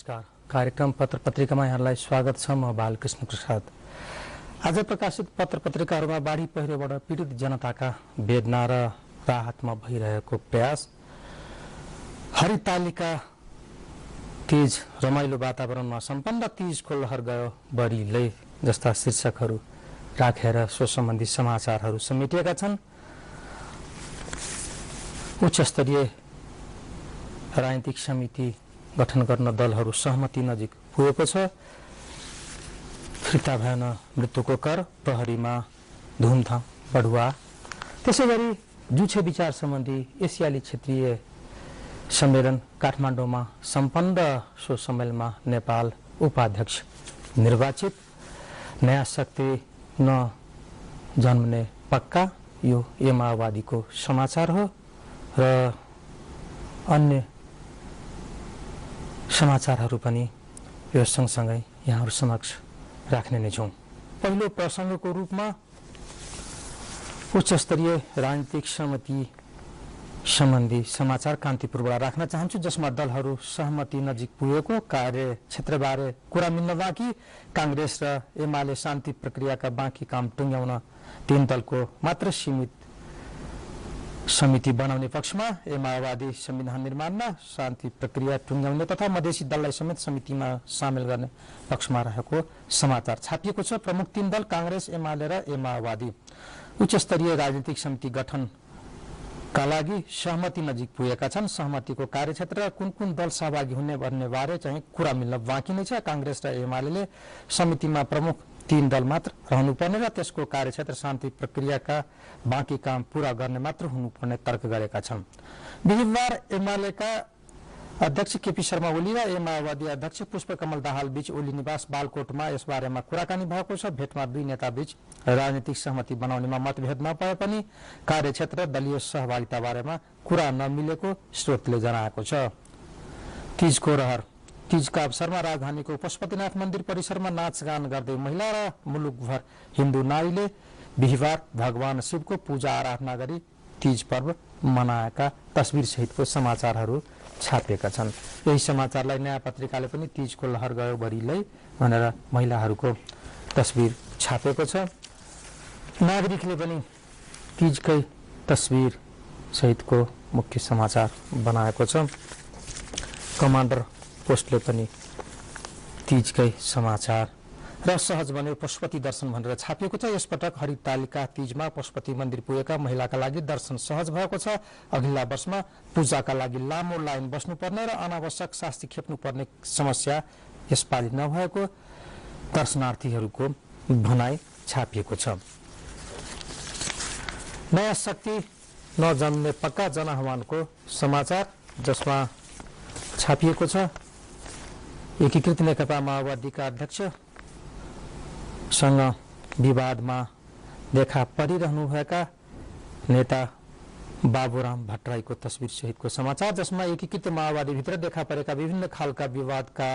नमस्कार। कार्यक्रम पत्र पत्रिकामा यहाँलाई स्वागत छ। म बालकृष्ण प्रसाद। आज प्रकाशित पत्र पत्रिकाहरूमा बाढी पहिरोबाट पीडित जनताका वेदना र राहतमा भइरहेको प्रयास, हरितालिका तीज रमाइलो वातावरणमा सम्पन्न तीजको लहर गयो बढीले जस्ता शीर्षकहरू राखेर सो सम्बन्धी समाचारहरू समेटिएका छन्। उच्च स्तरीय राजनीतिक समिति गठन गर्न दलहरू सहमति नजिक पुगेको छ। फिर्ता भएन मृत्युको कर, प्रहरीमा धुमधाम बढुवा। त्यसैगरी जुछे विचार सम्बन्धी एसियाली क्षेत्रीय सम्मेलन काठमाडौँमा सम्पन्न। सो सम्मेलनमा नेपाल उपाध्यक्ष निर्वाचित। नयाँ शक्ति न जन्मने पक्का, यो माओवादीको समाचार हो र अन्य समाचारहरू पनि यो सँगसँगै यहाँहरू समक्ष राख्ने नै छौँ। पहिलो प्रसङ्गको रूपमा उच्च स्तरीय राजनीतिक समिति सम्बन्धी समाचार कान्तिपुरबाट राख्न चाहन्छु, जसमा दलहरू सहमति नजिक पुगेको कार्यक्षेत्रबारे कुरा मिल्न बाँकी। कांग्रेस र एमाले शान्ति प्रक्रियाका बाँकी काम टुङ्ग्याउन तीन दलको मात्र सीमित समिति बनाउने पक्षमा, माओवादी संविधान निर्माणमा शान्ति प्रक्रिया टुङ्ग्याउने तथा मधेसी दललाई समेत समितिमा सामेल गर्ने पक्षमा रहेको समाचार छापिएको छ। प्रमुख तीन दल कांग्रेस, एमाले र माओवादी उच्च स्तरीय राजनीतिक समिति गठनका लागि सहमति नजिक पुगेका छन्। सहमतिको कार्यक्षेत्र र कुन कुन दल सहभागी हुने भन्ने बारे चाहिँ कुरा मिल्न बाँकी नै छ। कांग्रेस र एमाले समितिमा प्रमुख तीन दल मात्र रहनुपर्ने र त्यसको कार्यक्षेत्र शान्ति प्रक्रियाका बाँकी काम पूरा गर्ने मात्र हुनुपर्ने तर्क गरेका छन्। बिहिबार एमालेका अध्यक्ष केपी शर्मा ओली र माओवादी अध्यक्ष पुष्पकमल दाहाल बीच ओली निवास बालकोटमा यसबारेमा कुराकानी भएको छ। भेटमा दुई नेता बीच राजनीतिक सहमति बनाउनेमा मतभेद नपाए पनि कार्यक्षेत्र दलीय सहभागिता बारेमा कुरा नमिलेको स्रोतले जनाएको छ। तीजको रहर। तीजका अवसरमा राजधानीको पशुपतिनाथ मन्दिर परिसरमा नाचगान गर्दै महिला र मुलुकभर हिन्दू नारीले बिहिबार भगवान शिवको पूजा आराधना गरी तीज पर्व मनाएका तस्बिर सहितको समाचारहरू छापिएका छन्। यही समाचारलाई नयाँ पत्रिकाले पनि तीजको लहर गयो बढीलै भनेर महिलाहरूको तस्बिर छापेको छ। नागरिकले पनि तीजकै तस्बिर सहितको मुख्य समाचार बनाएको छ। कमान्डर पोस्टले पनि तीजकै समाचार र सहज बन्यो पशुपति दर्शन भनेर छापिएको छ। यसपटक हरितालिका तीजमा पशुपति मन्दिर पुगेका महिलाका लागि दर्शन सहज भएको छ। अघिल्ला वर्षमा पूजाका लागि लामो लाइन बस्नुपर्ने र अनावश्यक शास्ति खेप्नुपर्ने समस्या यसपालि नभएको दर्शनार्थीहरूको भनाइ छापिएको छ। नयाँ शक्ति नजन्मने पक्का जनआह्वानको समाचार जसमा छापिएको छ। एकीकृत नेकपा माओवादीका अध्यक्षसँग विवादमा देखा परिरहनुभएका नेता बाबुराम भट्टराईको तस्बिर सहितको समाचार, जसमा एकीकृत माओवादीभित्र देखा परेका विभिन्न खालका विवादका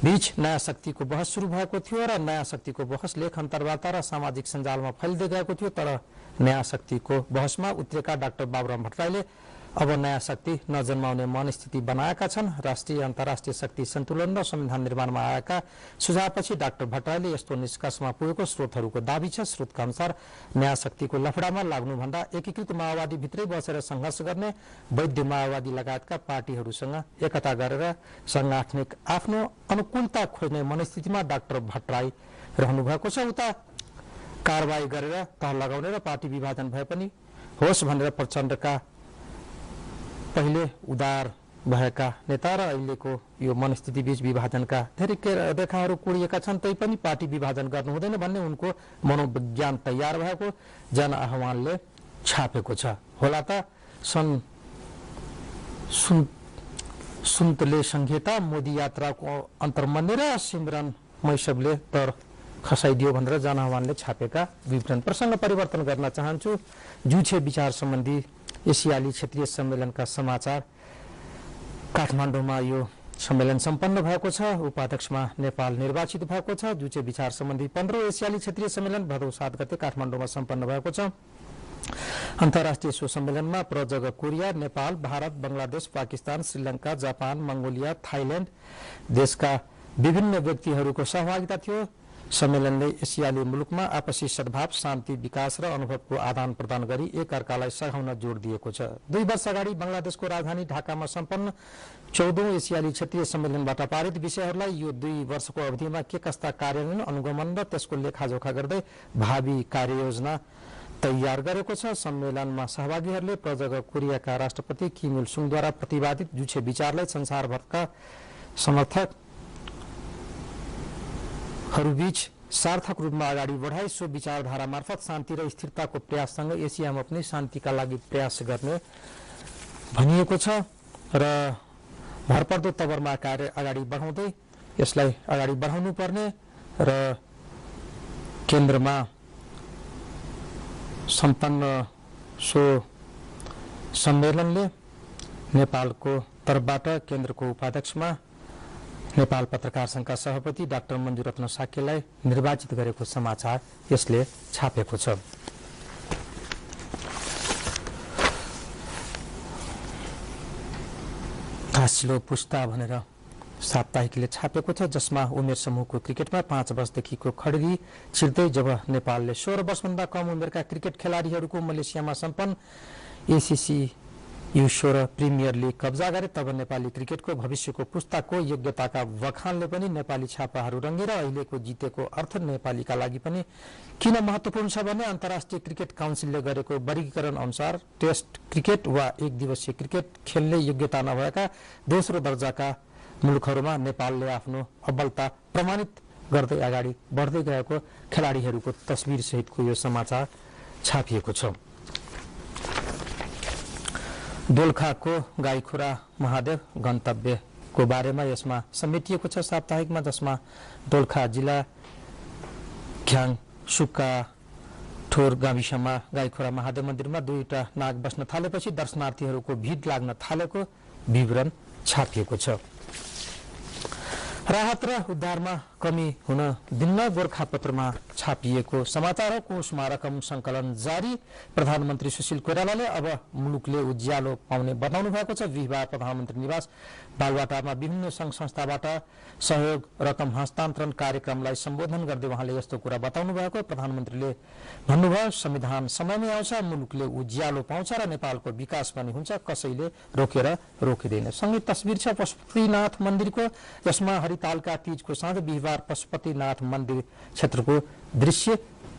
बीच नयाँ शक्तिको बहस सुरु भएको थियो र नयाँ शक्तिको बहस लेख अन्तर्वार्ता र सामाजिक सञ्जालमा फैलिँदै गएको थियो। तर नयाँ शक्तिको बहसमा उत्रेका डाक्टर बाबुराम भट्टराईले अब नयाँ शक्ति नजन्माउने मनस्थिति बनाएका छन्। राष्ट्रिय अन्तर्राष्ट्रिय शक्ति सन्तुलन र संविधान निर्माणमा आएका सुझावपछि डाक्टर भट्टराईले यस्तो निष्कर्षमा पुगेको स्रोतहरूको दाबी छ। स्रोतका अनुसार नयाँ शक्तिको लफडामा लाग्नुभन्दा एकीकृत माओवादी भित्रै बसेर सङ्घर्ष गर्ने वैद्य माओवादी लगायतका पार्टीहरूसँग एकता गरेर सांगठनिक आफ्नो अनुकूलता खोज्ने मनस्थितिमा डाक्टर भट्टराई रहनु भएको छ। उता कारबाही गरेर तह लगाउने र पार्टी विभाजन भए पनि होस् भनेर प्रचण्डका पहिले उदार भएका नेता र अहिलेको यो मनस्थिति बीच विभाजनका धेरै रेखाहरू कोडिएका छन्। तैपनि पार्टी विभाजन गर्नु हुँदैन भन्ने उनको मनोविज्ञान तयार भएको जनआह्वानले छापेको छ। होला त सुन्तले संहिता, मोदी यात्राको अन्तर्मन्य र सिमरन मैसबले तर खसाइदियो भनेर जनआह्वानले छापेका विवरण। प्रसङ्ग परिवर्तन गर्न चाहन्छु। जुछे विचार सम्बन्धी एसियाली क्षेत्रीय सम्मेलनका समाचार। काठमाडौँमा यो सम्मेलन सम्पन्न भएको छ। उपाध्यक्षमा नेपाल निर्वाचित भएको छ। जुछे विचार सम्बन्धी 15औं एसियाली क्षेत्रीय सम्मेलन भदौ 7 गते काठमाडौँमा सम्पन्न भएको छ। अन्तर्राष्ट्रिय सो सम्मेलनमा प्रजग Korea, Nepal, Bharat, Bangladesh, Pakistan, Sri Lanka, Japan, Mongolia, Thailand देशका विभिन्न व्यक्तिहरूको सहभागिता थियो। सम्मेलनले एसियाली मुलुकमा आपसी सद्भाव, शान्ति, विकास र अनुभवको आदान प्रदान गरी एक अर्कालाई सघाउन जोड दिएको छ। 2 वर्ष अगाडि बंगलादेशको राजधानी ढाकामा सम्पन्न 14औं एसियाली क्षेत्रीय सम्मेलनबाट पारित विषयहरूलाई यो 2 वर्षको अवधिमा के कस्ता कार्यान्वयन, अनुगमन र त्यसको लेखाजोखा गर्दै भावी कार्ययोजना तयार गरेको छ। सम्मेलनमा सहभागीहरूले प्रजग कोरियाका राष्ट्रपति किम इल सुङद्वारा प्रतिपादित जुछे विचारलाई संसारभरका समर्थकहरूबीच सार्थक रूपमा अगाडि बढाई सो विचारधारा मार्फत शान्ति र स्थिरताको प्रयाससँग एसियामा पनि शान्तिका लागि प्रयास गर्ने भनिएको छ र भरपर्दो तवरमा कार्य अगाडि बढाउँदै यसलाई अगाडि बढाउनु पर्ने र केन्द्रमा सम्पन्न सो सम्मेलनले नेपालको तर्फबाट केन्द्रको उपाध्यक्षमा नेपाल पत्रकार संघका सभापति डाक्टर मञ्जु रत्न साक्यलाई निर्वाचित गरेको समाचार यसले छापेको छ। घाँसिलो पुस्ता भनेर साप्ताहिकले छापेको छ, जसमा उमेर समूहको क्रिकेटमा 5 वर्षदेखिको खड्गी छिर्दै जब नेपालले 16 वर्षभन्दा कम उमेरका क्रिकेट खेलाडीहरूको मलेसियामा सम्पन्न एसीसी U16 प्रिमियर लिग कब्जा गरे तब नेपाली क्रिकेटको भविष्यको पुस्ताको योग्यताका वखानले पनि नेपाली छापाहरू रंगेर अहिलेको जितेको अर्थ नेपालीका लागि पनि किन महत्वपूर्ण छ भने अन्तर्राष्ट्रिय क्रिकेट काउन्सिलले गरेको वर्गीकरण अनुसार टेस्ट क्रिकेट वा एक दिवसीय क्रिकेट खेल्ने योग्यता नभएका दोस्रो दर्जाका मुलुकहरूमा नेपालले आफ्नो अब्बलता प्रमाणित गर्दै अगाडि बढ्दै गएको खेलाडीहरूको तस्बिर सहितको यो समाचार छापिएको छ। दोलखाको गाईखोरा महादेव गन्तव्यको बारेमा यसमा समेटिएको छ साप्ताहिकमा, जसमा दोलखा जिल्ला घ्याङ सुक्का ठोर गाविसमा गाईखोरा महादेव मन्दिरमा 2वटा नाग बस्न थालेपछि दर्शनार्थीहरूको भिड लाग्न थालेको विवरण छापिएको छ। राहत र उद्धारमा कमी हुन दिन्न गोरखापत्रमा छापिएको समाचार हो। कोषमा रकम संकलन जारी, प्रधानमन्त्री सुशील कोइरालाले अब मुलुकले उज्यालो पाउने बताउनु भएको छ। बिहिबार प्रधानमन्त्री निवास बालुवाटारमा विभिन्न संघ संस्थाबाट सहयोग रकम हस्तान्तरण कार्यक्रमलाई सम्बोधन गर्दै उहाँले यस्तो कुरा बताउनु भएको। प्रधानमन्त्रीले भन्नुभयो, संविधान समयमै आउँछ, मुलुकले उज्यालो पाउँछ र नेपालको विकास पनि हुन्छ, कसैले रोकेर रोकिँदैन। सँगै तस्बिर छ पशुपतिनाथ मन्दिरको, जसमा हरितालका तीजको साँझ बिहिबार पशुपतिनाथ मन्दिर क्षेत्रको दृश्य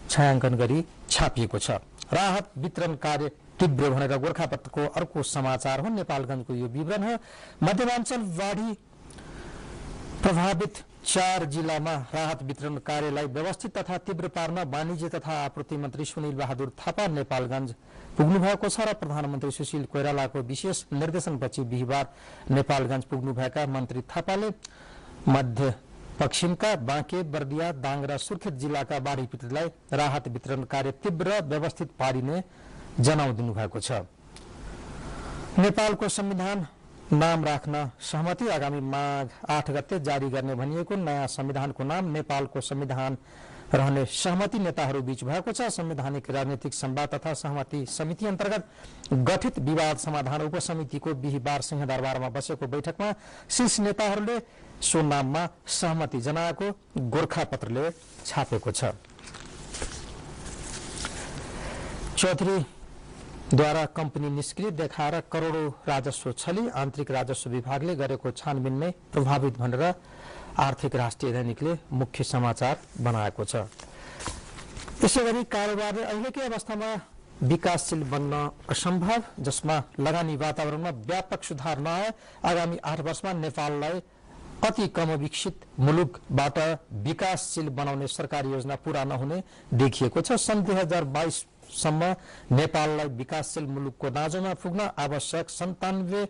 छायाङ्कन गरी छापिएको छ। राहत वितरण कार्य तीव्र भनेर गोरखापत्रको अर्को समाचार हो। नेपालगञ्जको यो विवरण हो। मध्यमाञ्चल बाढी प्रभावित 4 जिल्लामा राहत वितरण कार्यलाई व्यवस्थित तथा तीव्र पार्न वाणिज्य तथा आपूर्ति मन्त्री सुनिल बहादुर थापा नेपालगञ्ज पुग्नु भएको छ र प्रधानमन्त्री सुशील कोइरालाको विशेष निर्देशनपछि बिहिबार नेपालगञ्ज पुग्नु भएका मन्त्री थापाले मध्य पश्चिमका बाँके, बर्दिया, दाङ र सुर्खेत जिल्लाका बाढी पीडितलाई राहत वितरण कार्य तीव्र व्यवस्थित पारिने जनाउ दिनुभएको छ। नेपालको संविधान नाम राख्न सहमति, आगामी माघ 8 गते जारी गर्ने भनिएको नयाँ संविधानको नाम नेपालको संविधान रहने सहमति नेताहरू बीच भएको छ। संवैधानिक राजनीतिक संवाद तथा सहमति समिति अन्तर्गत गठित विवाद समाधान उपसमितिको बिहिबार सिंहदरबारमा बसेको बैठकमा शीर्ष नेताहरूले सो नाममा सहमति जनाएको गोरखापत्रले छापेको छ। चौधरीद्वारा कम्पनी निष्क्रिय देखाएर करोडौं राजस्व छली, आन्तरिक राजस्व विभागले गरेको छानबिनमै प्रभावित भनेर आर्थिक राष्ट्रिय दैनिकले मुख्य समाचार बनाएको छ। यसैगरी कारोबारले अहिलेकै अवस्थामा विकासशील बन्न असम्भव, जसमा लगानी वातावरणमा व्यापक सुधार नआए आगामी 8 वर्षमा नेपाललाई अति कम विकसित मुलुकबाट विकासशील बनाउने सरकारी योजना पूरा नहुने देखिएको छ। सन् 2022 सम्म नेपाललाई विकासशील मुलुकको दाँजोमा पुग्न आवश्यक 97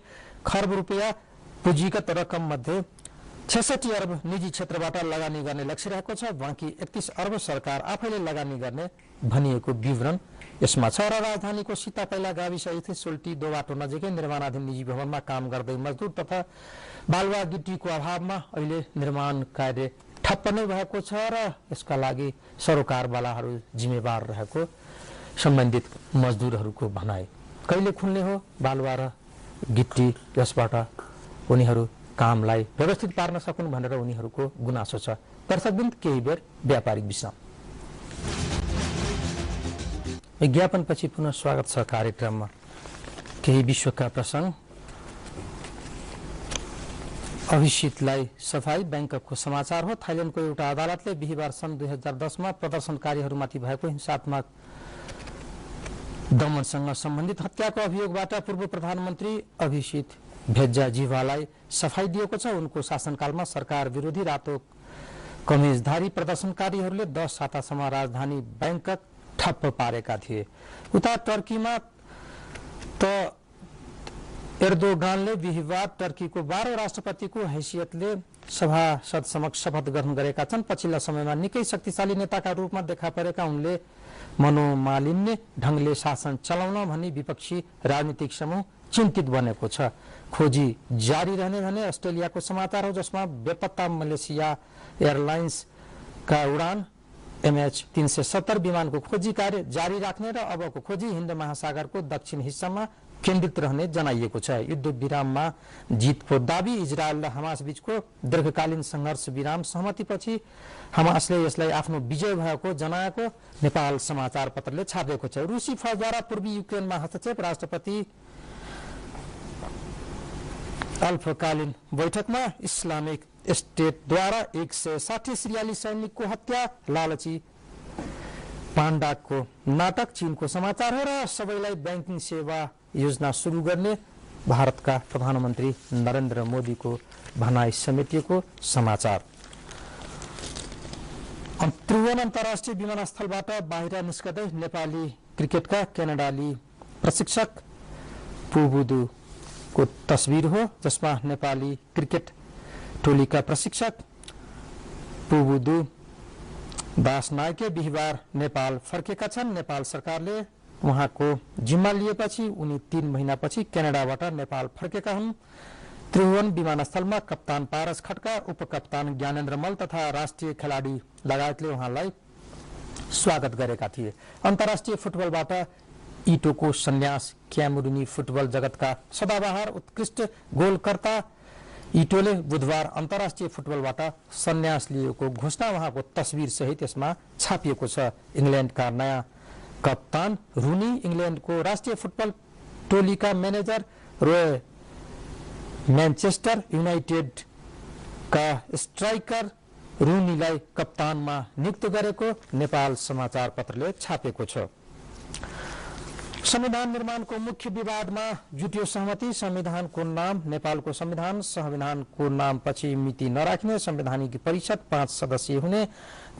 खर्ब रुपियाँ पुँजीगत रकम मध्ये 66 अर्ब निजी क्षेत्रबाट लगानी गर्ने लक्ष्य रहेको छ। बाँकी 31 अर्ब सरकार आफैले लगानी गर्ने भनिएको विवरण यसमा छ। र राजधानीको सीतापैला गाविस स्थित सोल्टी दोबाटो नजिकै निर्माणाधीन निजी भवनमा काम गर्दै मजदुर तथा बालुवा गिट्टीको अभावमा अहिले निर्माण कार्य ठप्प नै भएको छ र यसका लागि सरोकारवालाहरू जिम्मेवार रहेको सम्बन्धित मजदुरहरूको भनाइ। कहिले खुल्ने हो बालुवा र गिट्टी, यसबाट उनीहरू कामलाई व्यवस्थित पार्न सकुन् भनेर उनीहरूको गुनासो छ। दर्शकवृन्द, केही बेर व्यापारिक विश्राम। विज्ञापनपछि पुनः स्वागत छ कार्यक्रममा। केही विश्वका प्रसंग। अभिषितलाई सफाई बैंककको समाचार हो। थाइल्याण्डको एउटा अदालतले बिहीबार सन् 2010 मा प्रदर्शनकारीहरूमाथि भएको हिंसात्मक दमनसँग सम्बन्धित हत्याको अभियोगबाट पूर्व प्रधानमन्त्री अभिषित भेज्जाजिभालाई सफाई दिएको छ। उनको शासनकालमा सरकार विरोधी रातो कमिजधारी प्रदर्शनकारीहरूले 10 सातासम्म राजधानी बैंकक ठप्प पारेका थिए। उता टर्कीमा त एर्दोगानले बिहीबार टर्कीको 12औं राष्ट्रपतिको हैसियतले सभासद समक्ष शपथ ग्रहण गरेका छन्। पछिल्ला समयमा निकै शक्तिशाली नेताका रूपमा देखा परेका उनले मनोमालिन्य ढंगले शासन चलाउन भनी विपक्षी राजनीतिक समूह चिन्तित बनेको छ। खोजी जारी रहने भने अस्ट्रेलियाको समाचार हो, जसमा बेपत्ता मलेसिया एयरलाइन्सका उडान MH370 विमानको खोजी कार्य जारी राख्ने र अबको खोजी हिन्द महासागरको दक्षिण हिस्सामा केन्द्रित रहने जनाइएको छ। युद्ध विराममा जितको दाबी। इजरायल र हमास बीचको दीर्घकालीन संघर्ष विराम सहमतिपछि हमासले यसलाई आफ्नो विजय भएको जनाएको नेपाल समाचार पत्रले छापेको छ। रुसी फौजद्वारा पूर्वी युक्रेनमा हस्तक्षेप। राष्ट्रपति अल्पकालीन बैठकमा इस्लामिक स्टेटद्वारा 160 सिरियाली सैनिकको हत्या। लालची पाण्डाको नाटक। चीनको समाचार हो र सबैलाई बैंकिङ सेवा योजना सुरु गर्ने भारतका प्रधानमन्त्री नरेन्द्र मोदीको भनाई समेटिएको समाचार। त्रिभुवन अन्तर्राष्ट्रिय विमानस्थलबाट बाहिर निस्कदै नेपाली क्रिकेटका क्यानाडाली प्रशिक्षक पुबुदुको तस्बिर हो, जसमा नेपाली क्रिकेट टोलीका प्रशिक्षक पुबुदु दासनायके बिहीबार नेपाल फर्केका छन्। नेपाल सरकारले उहाँको जिम्मा लिएपछि उनी 3 महिनापछि क्यानाडाबाट नेपाल फर्केका हुन्। त्रिभुवन विमानस्थलमा कप्तान पारस खड्का, उपकप्तान ज्ञानेन्द्र मल्ल तथा राष्ट्रिय खेलाडी लगायतले उहाँलाई स्वागत गरेका थिए। अन्तर्राष्ट्रिय फुटबलबाट इटोको सन्यास। क्यामेरुनी फुटबल जगतका सदाबहार उत्कृष्ट गोलकर्ता इटोले बुधबार अन्तर्राष्ट्रिय फुटबलबाट सन्यास लिएको घोषणा उहाँको तस्बिर सहित यसमा छापिएको छ। इंग्ल्यान्डका नयाँ कप्तान रूनी, इंग्ल्यान्डको राष्ट्रिय फुटबल टोलीका म्यानेजर रोय म्यानचेस्टर युनाइटेडका स्ट्राइकर रूनीलाई कप्तानमा नियुक्त गरेको नेपाल समाचार पत्रले छापेको छ। संविधान निर्माणको मुख्य विवादमा जुट्यो सहमति। संविधानको नाम नेपालको संविधान, संविधानको नाम पछि मिति नराख्ने। संवैधानिक परिषद 5 सदस्यीय हुने।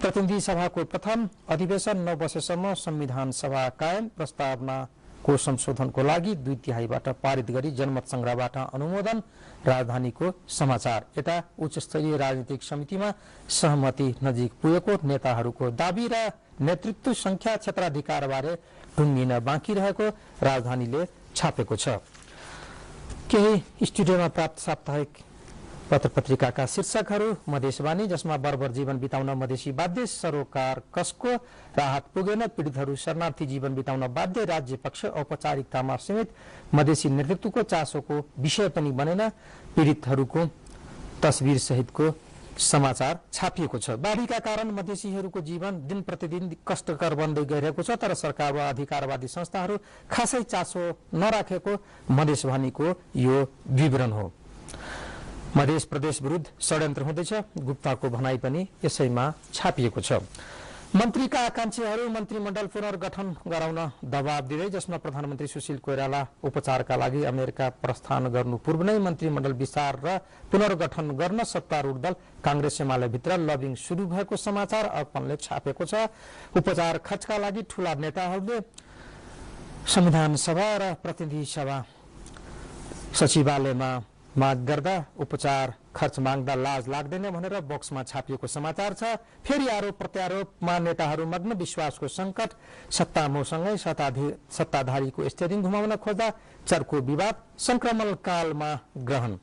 प्रतिनिधि सभाको प्रथम अधिवेशन 9 वर्षसम्म संविधान सभा कायम। प्रस्तावनाको संशोधनको लागि 2/3बाट पारित गरी जनमत संग्रहबाट अनुमोदन। राजधानीको समाचार। यता उच्च स्तरीय राजनीतिक समितिमा सहमति नजिक पुगेको नेताहरूको दाबी र नेतृत्व संख्या क्षेत्राधिकार बारे टुङ्गिन बाँकी रहेको राजधानीले छापेको छ। केही स्टुडियोमा प्राप्त साप्ताहिक पत्र पत्रिकाका शीर्षकहरू। मधेसवाणी, जसमा बर्बर जीवन बिताउन मधेसी बाध्य। सरोकार कसको राहत पुगेन, पीडितहरू शरणार्थी जीवन बिताउन बाध्य। राज्य पक्ष औपचारिकतामा सीमित, मधेसी नेतृत्वको चासोको विषय पनि बनेन। पीडितहरूको तस्बिर सहितको समाचार छापिएको छ। बाढीका कारण मधेसीहरूको जीवन दिन प्रतिदिन कष्टकर बन्दै गइरहेको छ, तर सरकार वा अधिकारवादी संस्थाहरू खासै चासो नराखेको मधेसवाणीको यो विवरण हो। मधेस प्रदेश विरुद्ध षड्यन्त्र हुँदैछ, गुप्ताको भनाई पनि यसैमा छापिएको छ। मन्त्रीका आकांक्षीहरू मन्त्रीमण्डल पुनर्गठन गराउन दबाब दिँदै, जसमा प्रधानमन्त्री सुशील कोइराला उपचारका लागि अमेरिका प्रस्थान गर्नु पूर्व नै मन्त्रीमण्डल विस्तार र पुनर्गठन गर्न सत्तारूढ दल कांग्रेस एमाले भित्र लबिङ सुरु भएको समाचार अर्पणले छापेको छ। उपचार खर्चका लागि ठूला नेताहरूले संविधान सभा र प्रतिनिधि सभा सचिवालयमा माग गर्दा उपचार खर्च माग्दा लाज लाग्दैन भनेर बक्समा छापिएको समाचार छ। फेरि आरोप प्रत्यारोपमा नेताहरू मग्न। विश्वासको संकट। सत्तामोसँगै सत्ताधारीको स्टेरिङ घुमाउन खोज्दा चर्को विवाद। संक्रमण कालमा ग्रहण।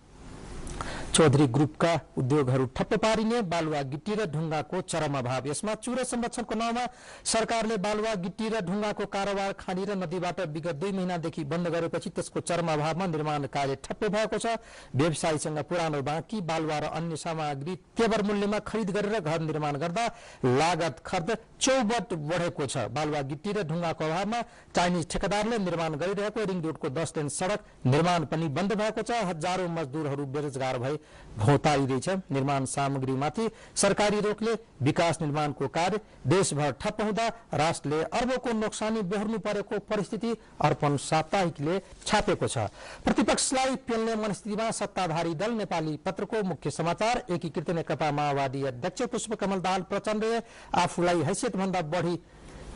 चौधरी ग्रुपका उद्योगहरू ठप्प पारिने, बालुवा गिट्टी र ढुङ्गाको चरम अभाव। यसमा चुरे संरक्षणको नाउँमा सरकारले बालुवा गिट्टी र ढुङ्गाको कारोबार खानी र नदीबाट विगत 2 महिनादेखि बन्द गरेपछि त्यसको चरम अभावमा निर्माण कार्य ठप्प भएको छ। व्यवसायीसँग पुरानो बाँकी बालुवा र अन्य सामग्री तेवर मूल्यमा खरिद गरेर घर निर्माण गर्दा लागत खर्च चौबट बढेको छ। बालुवा गिट्टी र ढुङ्गाको अभावमा चाइनिज ठेकेदारले निर्माण गरिरहेको रिङ रोडको 10 लेन सडक निर्माण पनि बन्द भएको छ। हजारौं मजदुरहरू बेरोजगार भई भौतारिरहेछ। निर्माण सामग्रीमाथि सरकारी रोकले विकास निर्माणको कार्य देशभर ठप्प हुँदा राष्ट्रले अर्बौंको नोक्सानी बेहोर्नु परेको परिस्थिति अर्पण साप्ताहिकले छापेको छ। प्रतिपक्षलाई पेल्ने मनस्थितिमा सत्ताधारी दल नेपाली पत्रको मुख्य समाचार। एकीकृत नेकपा माओवादी अध्यक्ष पुष्पकमल दाहाल प्रचण्डले आफूलाई हैसियतभन्दा बढी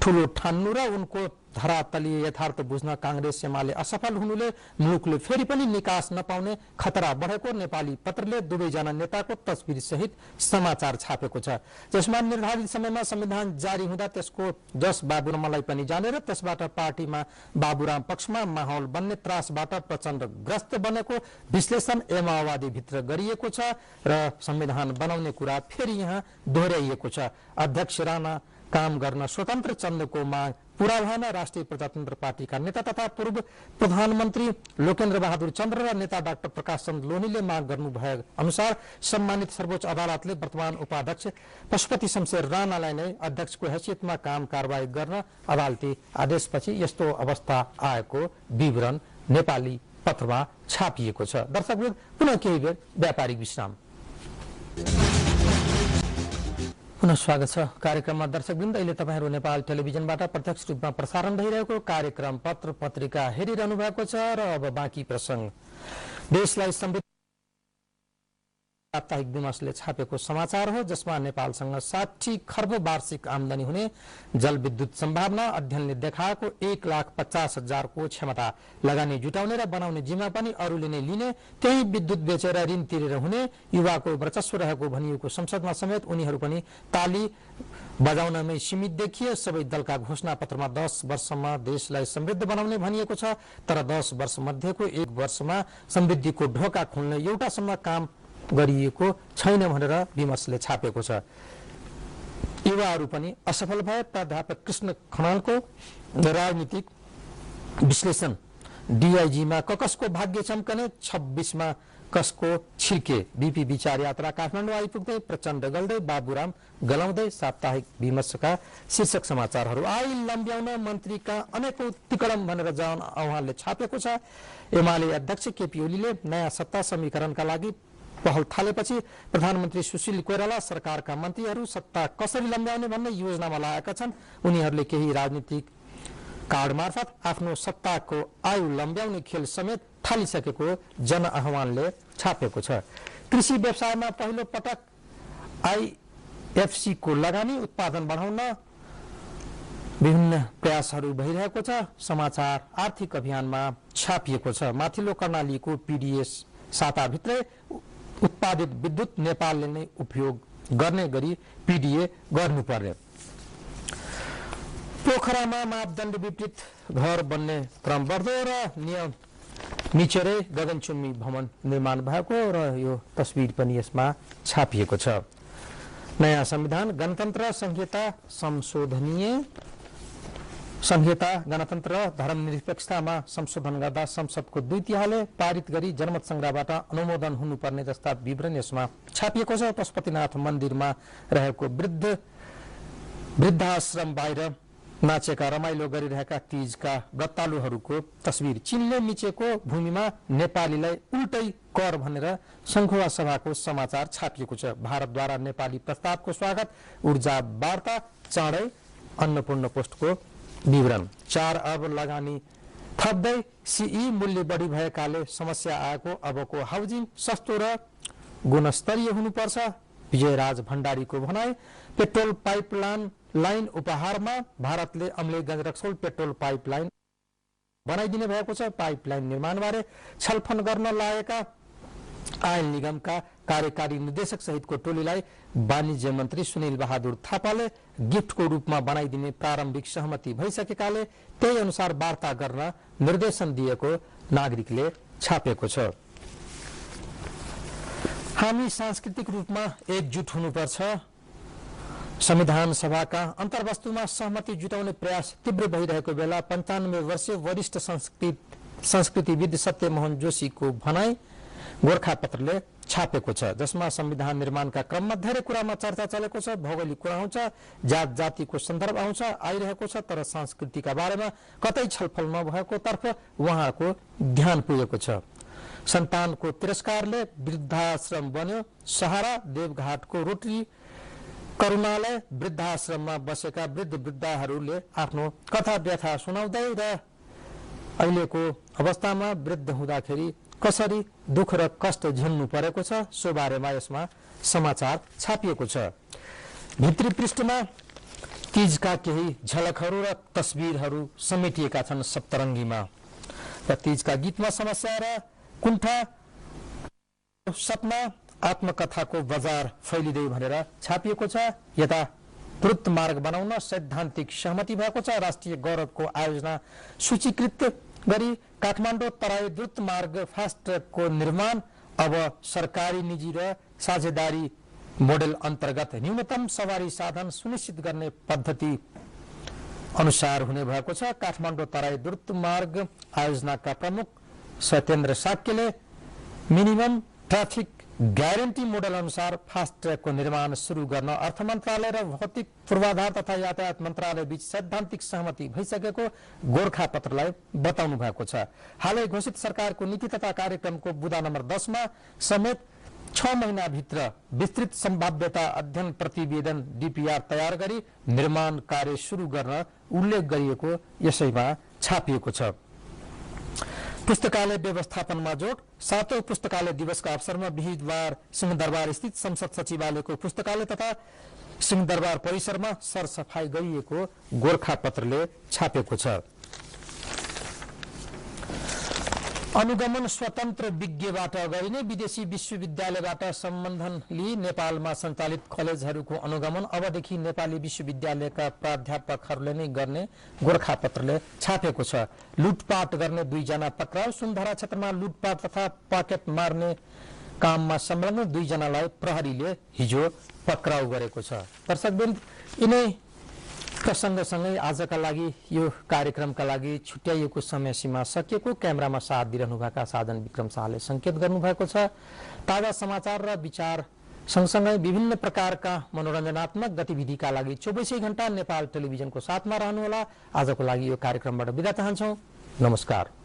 ठूलो ठान्नु र उनको धरातलीय यथार्थ बुझ्न कांग्रेस एमाले असफल हुनुले मुलुकले फेरि पनि निकास नपाउने खतरा बढेको नेपाली पत्रले दुवैजना नेताको तस्बिर सहित समाचार छापेको छ। जसमा निर्धारित समयमा संविधान जारी हुँदा त्यसको जस बाबुरामलाई पनि जानेर त्यसबाट पार्टीमा बाबुराम पक्षमा माहौल बन्ने त्रासबाट प्रचण्ड ग्रस्त बनेको विश्लेषण माओवादी भित्र गरिएको छ र संविधान बनाउने कुरा फेरि यहाँ दोहोर्याइएको छ। अध्यक्ष राणा काम गर्न स्वतन्त्र चन्द्रको माग पूरा भएन। राष्ट्रिय प्रजातन्त्र पार्टीका नेता तथा पूर्व प्रधानमन्त्री लोकेन्द्र बहादुर चन्द्र र नेता डाक्टर प्रकाश चन्द्र लोनीले माग गर्नु भए अनुसार सम्मानित सर्वोच्च अदालतले वर्तमान उपाध्यक्ष पशुपति शमशेर राणालाई नै अध्यक्षको हैसियतमा काम कारबाही गर्न अदालती आदेशपछि यस्तो अवस्था आएको विवरण नेपाली पत्रमा छापिएको छ। दर्शकवृन्द, पुनः केही बेर व्यापारिक विश्राम। पुनः स्वागत छ कार्यक्रममा। दर्शकवृन्द, अहिले तपाईहरू नेपाल टेलिभिजनबाट प्रत्यक्ष रूपमा प्रसारण भइरहेको कार्यक्रम पत्र पत्रिका हेरिरहनु भएको छ र अब बाँकी प्रसंग। देशलाई समृद्ध साप्ताहिक विमर्शले छापेको समाचार हो, जसमा नेपालसँग 60 खर्ब वार्षिक आमदानी हुने जलविद्युत सम्भावना, अध्ययनले देखाएको 1,50,000 को क्षमता, लगानी जुटाउने र बनाउने जिम्मा पनि अरूले नै लिने, त्यही विद्युत बेचेर ऋण तिरेर हुने, युवाको वर्चस्व रहेको भनिएको संसदमा समेत उनीहरू पनि ताली बजाउनमै सीमित देखिए। सबै दलका घोषणा पत्रमा 10 वर्षमा देशलाई समृद्ध बनाउने भनिएको छ, तर 10 वर्ष मध्येको 1 वर्षमा समृद्धिको ढोका खोल्ने एउटासम्म काम गरिएको छैन भनेर विमर्शले छापेको छ। युवाहरू पनि असफल भए। प्राध्यापक कृष्ण खनालको राजनीतिक विश्लेषण। डीआईजीमा कसको भाग्य चम्कने, 26 मा कसको छिर्के। बीपी विचार यात्रा काठमाडौँ आइपुग्दै प्रचण्ड गल्दै बाबुराम गलाउँदै साप्ताहिक विमर्शका शीर्षक समाचारहरू। आइ लम्ब्याउन मन्त्रीका अनेकौं तिकड़म भनेर जन आह्वानले छापेको छ। एमाले अध्यक्ष केपी ओलीले नयाँ सत्ता समीकरणका लागि पहल थालेपछि प्रधानमन्त्री सुशील कोइराला सरकारका मन्त्रीहरू सत्ता कसरी लम्ब्याउने भन्ने योजनामा लागेका छन्। उनीहरूले केही राजनीतिक कार्ड मार्फत आफ्नो सत्ताको आयु लम्ब्याउने खेल समेत थालिसकेको जनआह्वानले छापेको छ। कृषि व्यवसायमा पहिलो पटक आईएफसी को लगानी, उत्पादन बढाउन विभिन्न प्रयासहरू भइरहेको छ। समाचार आर्थिक अभियानमा छापिएको छ। माथिल्लो कर्णालीको पीडीएस साताभित्रै उत्पादित विद्युत नेपालले नै उपयोग गर्ने गरी पीडीए गर्नुपर्ने। पोखरामा मापदण्ड विपरीत घर बन्ने क्रम बढ्दो र नियम मिचेरै गगनचुम्बी भवन निर्माण भएको र यो तस्बिर पनि यसमा छापिएको छ। नयाँ संविधान गणतन्त्र संहिता संशोधनीय संहिता गणतन्त्र धर्मनिरपेक्षतामा संशोधन गर्दा संसदको 2/3 पारित गरी जनमत संग्रहबाट अनुमोदन हुनुपर्ने जस्ता विवरण यसमा छापिएको छ। पशुपतिनाथ मन्दिरमा रहेको वृद्धाश्रम बाहिर नाचेका रमाइलो गरिरहेका तीजका गत्तालुहरूको तस्बिर। चीनले मिचेको भूमिमा नेपालीलाई उल्टै कर भनेर संखुवा सभाको समाचार छापिएको छ। भारतद्वारा नेपाली प्रस्तावको स्वागत। ऊर्जा वार्ता चाँडै। अन्नपूर्ण पोस्टको विवरण। 4 अर्ब लगानी थप्दै सीई मूल्य बढी भएकाले समस्या आएको। अबको हाउजिङ सस्तो र गुणस्तरीय हुनुपर्छ। विजयराज भण्डारीको भनाई। पेट्रोल पाइपलाइन उपहारमा भारतले अम्लेखगञ्ज रक्सौल पेट्रोल पाइपलाइन बनाइदिने भएको छ। पाइपलाइन निर्माणबारे छलफल गर्न लागेका आयल निगमका कार्यकारी निर्देशक सहितको टोलीलाई वाणिज्य मन्त्री सुनिल बहादुर थापाले गिफ्टको रूपमा बनाइदिने प्रारम्भिक सहमति भइसकेकाले त्यही अनुसार वार्ता गर्न निर्देशन दिएको नागरिकले छापेको छ। हामी सांस्कृतिक रूपमा एकजुट हुनुपर्छ। संविधान सभाका अन्तर्वस्तुमा सहमति जुटाउने प्रयास तीव्र भइरहेको बेला 95 वर्षीय वरिष्ठ संस्कृतिविद सत्यमोहन जोशीको भनाई गोरखापत्रले छापेको छ, जसमा संविधान निर्माणका क्रममा धेरै कुरामा चर्चा चलेको छ। भौगोलिक कुरा आउँछ, जात जातिको सन्दर्भ आउँछ, आइरहेको छ, तर संस्कृतिका बारेमा कतै छलफल नभएको तर्फ उहाँको ध्यान पुगेको छ। सन्तानको तिरस्कारले वृद्धाश्रम बन्यो सहारा, देवघाटको रोटरी करुणालय, वृद्धाश्रममा बसेका वृद्ध वृद्धाहरूले आफ्नो कथा व्यथा सुनाउँदै र अहिलेको अवस्थामा वृद्ध हुँदाखेरि कसरी दुःख र कष्ट झेल्नु परेको छ सो बारेमा यसमा समाचार छापिएको छ। भित्री पृष्ठमा तीजका केही झलकहरू र तस्बिरहरू समेटिएका छन् सप्तरङ्गीमा। र तीजका गीतमा समस्या र कुण्ठा, सपना, आत्मकथाको बजार फैलिँदै भनेर छापिएको छ। यता द्रुत मार्ग बनाउन सैद्धान्तिक सहमति भएको छ। राष्ट्रिय गौरवको आयोजना सूचीकृत गरी काठमाडौँ तराई द्रुत मार्ग फास्ट ट्र्याकको निर्माण अब सरकारी, निजी र साझेदारी मोडेल अन्तर्गत न्यूनतम सवारी साधन सुनिश्चित गर्ने पद्धति अनुसार हुने भएको छ। काठमाडौँ तराई द्रुत मार्ग आयोजनाका प्रमुख सत्येन्द्र साक्यले मिनिमम ट्राफिक ग्यारेन्टी मोडल अनुसार फास्ट ट्र्याकको निर्माण सुरु गर्न अर्थ मन्त्रालय र भौतिक पूर्वाधार तथा यातायात मन्त्रालय बीच सैद्धान्तिक सहमति भइसकेको गोरखापत्रलाई बताउनु भएको छ। हालै घोषित सरकारको नीति तथा कार्यक्रमको बुँदा नम्बर 10 मा समेत 6 महिनाभित्र विस्तृत सम्भाव्यता अध्ययन प्रतिवेदन DPR तयार गरी निर्माण कार्य सुरु गर्न उल्लेख गरिएको यसैमा छापिएको छ। पुस्तकालय व्यवस्थापनमा जोड। 7औं पुस्तकालय दिवसका अवसरमा बिहिबार सिंहदरबार स्थित संसद सचिवालयको पुस्तकालय तथा सिंहदरबार परिसरमा सरसफाई गरिएको गोरखापत्रले छापेको छ। अनुगमन स्वतन्त्र विज्ञबाट गरिने विदेशी विश्वविद्यालयबाट सम्बन्धन लिई नेपालमा सञ्चालित कलेजहरूको अनुगमन अबदेखि नेपाली विश्वविद्यालयका प्राध्यापकहरूले नै गर्ने गोरखापत्रले छापेको छ। लुटपाट गर्ने 2 जना पक्राउ। सुनधरा क्षेत्रमा लुटपाट तथा पकेट मार्ने काममा संलग्न 2 जनालाई प्रहरीले हिजो पक्राउ गरेको छ। दर्शकवृन्द, यिनै प्रसङ्गसँगै आजका लागि यो कार्यक्रमका लागि छुट्याइएको समय सीमा सकिएको। क्यामेरामा साथ दिइरहनुभएका साधन विक्रम शाहले संकेत गर्नुभएको छ। ताजा समाचार र विचार सँगसँगै विभिन्न प्रकारका मनोरञ्जनात्मक गतिविधिका लागि 24 घण्टा नेपाल टेलिभिजनको साथमा रहनुहोला। आजको लागि यो कार्यक्रमबाट बिदा चाहन्छौँ। नमस्कार।